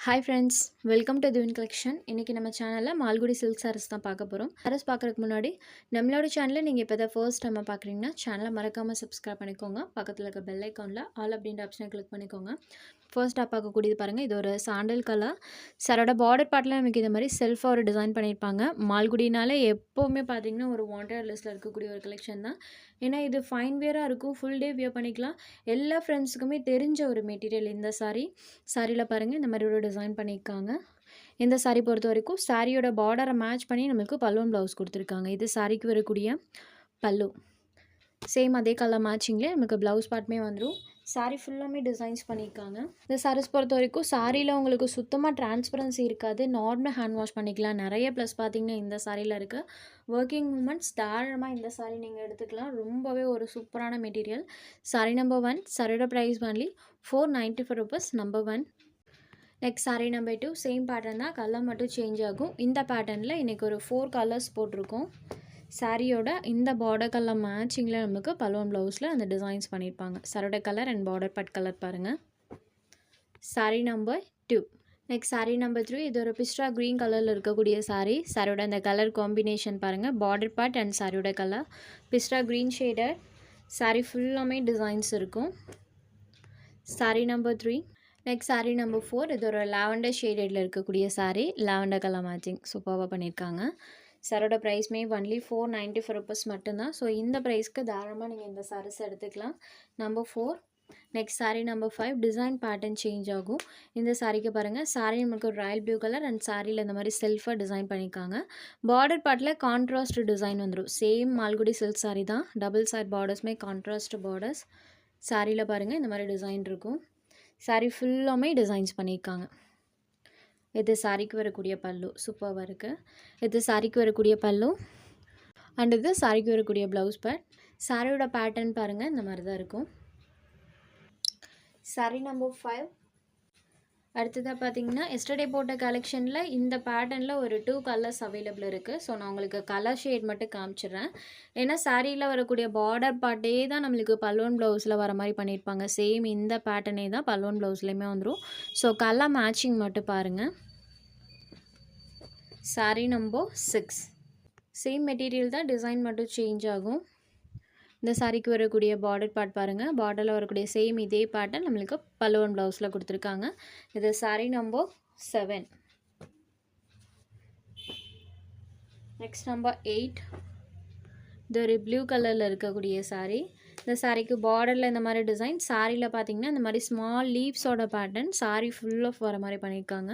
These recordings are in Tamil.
ஹாய் ஃப்ரெண்ட்ஸ், வெல்கம் டு திவின் கலெக்ஷன். இன்றைக்கி நம்ம சேனலில் மால்குடி சில்க் சாரீஸ் தான் பார்க்க போகிறோம். சாரீஸ் பார்க்குறதுக்கு முன்னாடி நம்மளோட சேனலில் நீங்கள் இப்போ தான் ஃபர்ஸ்ட் டைம் பார்க்குறீங்கன்னா சேனலை மறக்காமல் சப்ஸ்கிரைப் பண்ணிக்கோங்க. பக்கத்தில் இருக்க பெல் ஐக்கானில் ஆல் அப்படின்ற ஆப்ஷனை கிளிக் பண்ணிக்கோங்க. ஃபர்ஸ்ட்டாக பார்க்கக்கூடியது பாருங்கள், இது ஒரு சாண்டல் கலர். சாரோட பார்டர் பார்ட்டில் நமக்கு இந்த மாதிரி செல்ஃபாக ஒரு டிசைன் பண்ணியிருப்பாங்க. மால்குடினாலே எப்போவுமே பார்த்திங்கன்னா ஒரு வாண்டட் லிஸ்ட்டில் இருக்கக்கூடிய ஒரு கலெக்ஷன் தான். ஏன்னா இது ஃபைன் வியராக இருக்கும், ஃபுல் டே வியர் பண்ணிக்கலாம். எல்லா ஃப்ரெண்ட்ஸுக்குமே தெரிஞ்ச ஒரு மெட்டீரியல் இந்த சாரியில் பாருங்கள் இந்த மாதிரி ஒரு டிசைன் பண்ணியிருக்காங்க. இந்த சாரீ பொறுத்த வரைக்கும் சாரியோட பார்டரை மேட்ச் பண்ணி நம்மளுக்கு பல்லுவன் ப்ளவுஸ் கொடுத்துருக்காங்க. இது சாரிக்கு வரக்கூடிய பல்லு. சேம் அதே கலர் மேட்சிங்லேயே நமக்கு ப்ளவுஸ் பார்ட்டுமே வந்துடும். சாரீ ஃபுல்லாமே டிசைன்ஸ் பண்ணியிருக்காங்க. இந்த சாரீஸ் பொறுத்த வரைக்கும் சாரியில் உங்களுக்கு சுத்தமாக டிரான்ஸ்பரன்சி இருக்காது. நார்மல் ஹேண்ட் வாஷ் பண்ணிக்கலாம். நிறைய ப்ளஸ் பார்த்திங்கன்னா இந்த சாரியில் இருக்குது. ஒர்க்கிங் உமன்ஸ் தாராளமாக இந்த சாரீ நீங்கள் எடுத்துக்கலாம். ரொம்பவே ஒரு சூப்பரான மெட்டீரியல். சாரீ நம்பர் 1. சாரியோட price only 495 rupees. Number 1. Next sari number 2. Same pattern தான், கலர் மட்டும் சேஞ்ச் ஆகும். இந்த பேட்டர்னில் இன்றைக்கி ஒரு 4 கலர்ஸ் போட்டிருக்கோம். சாரியோட இந்த பார்டர் கலர் மேட்சிங்கில் நமக்கு பல்லுவன் ப்ளவுஸில் அந்த டிசைன்ஸ் பண்ணியிருப்பாங்க. சாரோட colour and border but colour பாருங்கள். Sari number 2. Next sari number 3. இது ஒரு பிஸ்டா க்ரீன் கலரில் இருக்கக்கூடிய சாரீ. சாரியோட அந்த கலர் காம்பினேஷன் பாருங்கள். பார்டர் பார்ட் அண்ட் சாரியோட கலர் பிஸ்டா க்ரீன் ஷேடர். சாரீ ஃபுல்லாமே டிசைன்ஸ் இருக்கும். Sari number 3. Next sari number 4. இது ஒரு லாவெண்டர் ஷேடடில் இருக்கக்கூடிய சாரீ. லாவெண்டர் கலர் மேட்சிங் சூப்பராக பண்ணியிருக்காங்க. சாரோட ப்ரைஸ்மே ஒன்லி 495 rupees மட்டும்தான். ஸோ இந்த ப்ரைஸ்க்கு தாராளமாக நீங்கள் இந்த சாரீஸ் எடுத்துக்கலாம். Number 4. Next sari number 5. Design pattern change ஆகும். இந்த சாரீக்கு பாருங்கள், சாரீ நமக்கு ஒரு ராயல் ப்ளூ கலர் அண்ட் சாரியில் இந்த மாதிரி செல்ஃபாக டிசைன் பண்ணியிருக்காங்க. பார்டர் பார்ட்டில் கான்ட்ராஸ்ட் டிசைன் வந்துடும். சேம் மால்குடி சில்க் சாரீ தான். டபுள் சைட் பார்டர்ஸுமே கான்ட்ராஸ்ட் பார்டர்ஸ். சாரியில் பாருங்கள் இந்த மாதிரி டிசைன் இருக்கும். சாரீ ஃபுல்லாமே டிசைன்ஸ் பண்ணியிருக்காங்க. இது சாரிக்கு வரக்கூடிய பல்லு சூப்பராக இருக்குது. இது சாரிக்கு வரக்கூடிய பல்லு அண்ட் இது சாரிக்கு வரக்கூடிய ப்ளவுஸ் பார்ட். சாரியோட பேட்டர்ன் பாருங்கள் இந்த மாதிரி தான் இருக்கும். சாரீ நம்பர் 5. அடுத்ததாக பார்த்தீங்கன்னா எஸ்டர்டே போட்ட கலெக்ஷனில் இந்த பேட்டர்னில் ஒரு 2 கலர்ஸ் அவைலபிள் இருக்குது. ஸோ நான் உங்களுக்கு கலர் ஷேட் மட்டும் காமிச்சிடுறேன். ஏன்னா சாரியில் வரக்கூடிய பார்டர் பார்ட்டே தான் நம்மளுக்கு பல்லுவன் ப்ளவுஸில் வர மாதிரி பண்ணியிருப்பாங்க. சேம் இந்த பேட்டர்னே தான் பல்லுவன் ப்ளவுஸ்லேயுமே வந்துடும். ஸோ கலர் மேட்சிங் மட்டும் பாருங்கள். சாரீ நம்பர் 6. சேம் மெட்டீரியல் தான், டிசைன் மட்டும் சேஞ்ச் ஆகும். இந்த சாரிக்கு வரக்கூடிய பார்டர் பார்ட் பாருங்கள். பார்டரில் வரக்கூடிய சேம் இதே பேட்டர்ன் நம்மளுக்கு பல்லுவன் ப்ளவுஸில் கொடுத்துருக்காங்க. இது சாரீ நம்பர் 7. Next number 8. இது ஒரு ப்ளூ கலரில் இருக்கக்கூடிய சாரீ. இந்த சாரிக்கு பார்டரில் இந்த மாதிரி டிசைன். சாரியில் பார்த்தீங்கன்னா இந்த மாதிரி ஸ்மால் லீவ்ஸோட பேட்டர்ன் சாரீ ஃபுல் ஆஃப் வர மாதிரி பண்ணியிருக்காங்க.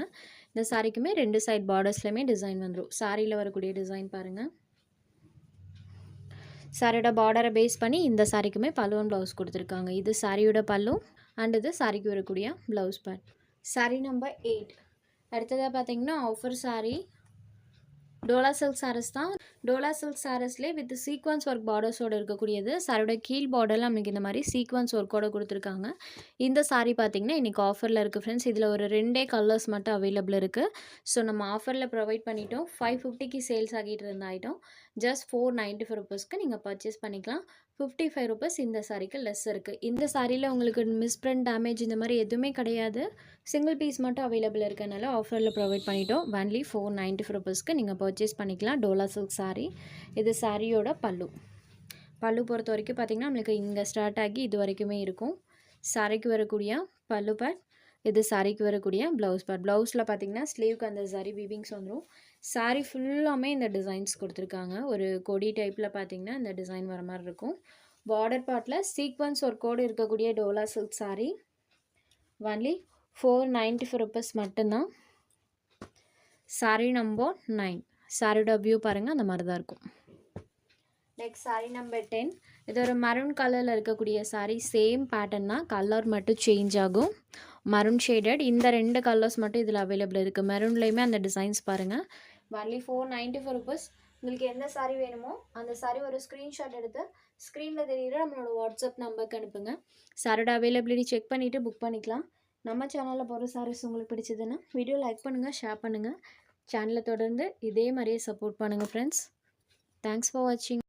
இந்த சாரிக்குமே 2 சைட் பார்டர்ஸ்லையுமே டிசைன் வந்துடும். சாரியில் வரக்கூடிய டிசைன் பாருங்கள். சாரியோட பார்டரை பேஸ் பண்ணி இந்த சாரிக்குமே பல்லுவன் ப்ளவுஸ் கொடுத்துருக்காங்க. இது சாரியோட பல்லு அண்ட் இது சாரிக்கு வரக்கூடிய ப்ளவுஸ் பார்ட். சாரீ நம்பர் 8. அடுத்ததாக பார்த்தீங்கன்னா ஆஃபர் சாரீ. டோலா சில்க் சாரீஸ் தான். டோலா சில்க் சாரீஸ்லேயே வித் சீக்வன்ஸ் ஒர்க் பார்டர்ஸோடு இருக்கக்கூடியது. சாரியோட கீழ் பார்டரில் நம்மளுக்கு இந்த மாதிரி சீக்வன்ஸ் ஒர்க்கோடு கொடுத்துருக்காங்க. இந்த சாரீ பார்த்திங்கன்னா இன்றைக்கி ஆஃபரில் இருக்குது ஃப்ரெண்ட்ஸ். இதில் ஒரு 2 கலர்ஸ் மட்டும் அவைலபிள் இருக்குது. ஸோ நம்ம ஆஃபரில் ப்ரொவைட் பண்ணிட்டோம். 550க்கு சேல்ஸ் ஆகிட்டு இருந்த ஐட்டம் ஜஸ்ட் 495 rupeesக்கு நீங்கள் பர்ச்சேஸ் பண்ணிக்கலாம். 55 rupees இந்த சாரிக்கு லெஸ் இருக்குது. இந்த சாரியில் உங்களுக்கு மிஸ்பிரிண்ட் டேமேஜ் இந்த மாதிரி எதுவுமே கிடையாது. சிங்கிள் பீஸ் மட்டும் அவைலபிள் இருக்கனால ஆஃபரில் ப்ரொவைட் பண்ணிட்டோம். ஒன்லி 495 rupeesக்கு நீங்கள் பர்ச்சேஸ் பண்ணிக்கலாம். டோலா சில்க் சாரீ. இது சாரியோட பல்லு. பல்லு பொறுத்த வரைக்கும் பார்த்திங்கன்னா நம்மளுக்கு இங்கே ஸ்டார்ட் ஆகி இது வரைக்குமே இருக்கும். சாரிக்கு வரக்கூடிய பல்லு பார்ட். இது சாரிக்கு வரக்கூடிய ப்ளவுஸ் பார்ட். ப்ளவுஸில் பார்த்திங்கன்னா ஸ்லீவ்க்கு அந்த சரி வீவிங்ஸ் வந்துடும். சாரீ ஃபுல்லாமே இந்த டிசைன்ஸ் கொடுத்துருக்காங்க. ஒரு கொடி டைப்பில் பார்த்திங்கன்னா இந்த டிசைன் வர மாதிரி இருக்கும். பார்டர் பார்ட்டில் சீக்வன்ஸ் ஒரு கோடு இருக்கக்கூடிய Dola silk sari. Only 495 rupees மட்டும்தான். சாரீ நம்பர் 9. சாரியோட வியூ பாருங்கள் அந்த மாதிரி தான் இருக்கும். Next sari number 10. இது ஒரு மரூன் கலரில் இருக்கக்கூடிய சாரீ. சேம் பேட்டர்ன் தான், கலர் மட்டும் சேஞ்ச் ஆகும். Maroon shaded. இந்த 2 கலர்ஸ் மட்டும் இதில் அவைலபிள் இருக்குது. மெரூன்லேயுமே அந்த டிசைன்ஸ் பாருங்கள். Only 495 rupees. உங்களுக்கு எந்த சாரீ வேணுமோ அந்த சாரீ ஒரு ஸ்க்ரீன்ஷாட் எடுத்து ஸ்க்ரீனில் தெரியுற நம்மளோட வாட்ஸ்அப் நம்பருக்கு அனுப்புங்க. சாரோட அவைலபிலிட்டி செக் பண்ணிவிட்டு புக் பண்ணிக்கலாம். நம்ம சேனலில் போகிற சாரீஸ் உங்களுக்கு பிடிச்சதுன்னா வீடியோ லைக் பண்ணுங்கள், ஷேர் பண்ணுங்கள். சேனலை தொடர்ந்து இதே மாதிரியே சப்போர்ட் பண்ணுங்கள் ஃப்ரெண்ட்ஸ். தேங்க்ஸ் ஃபார் வாட்சிங்.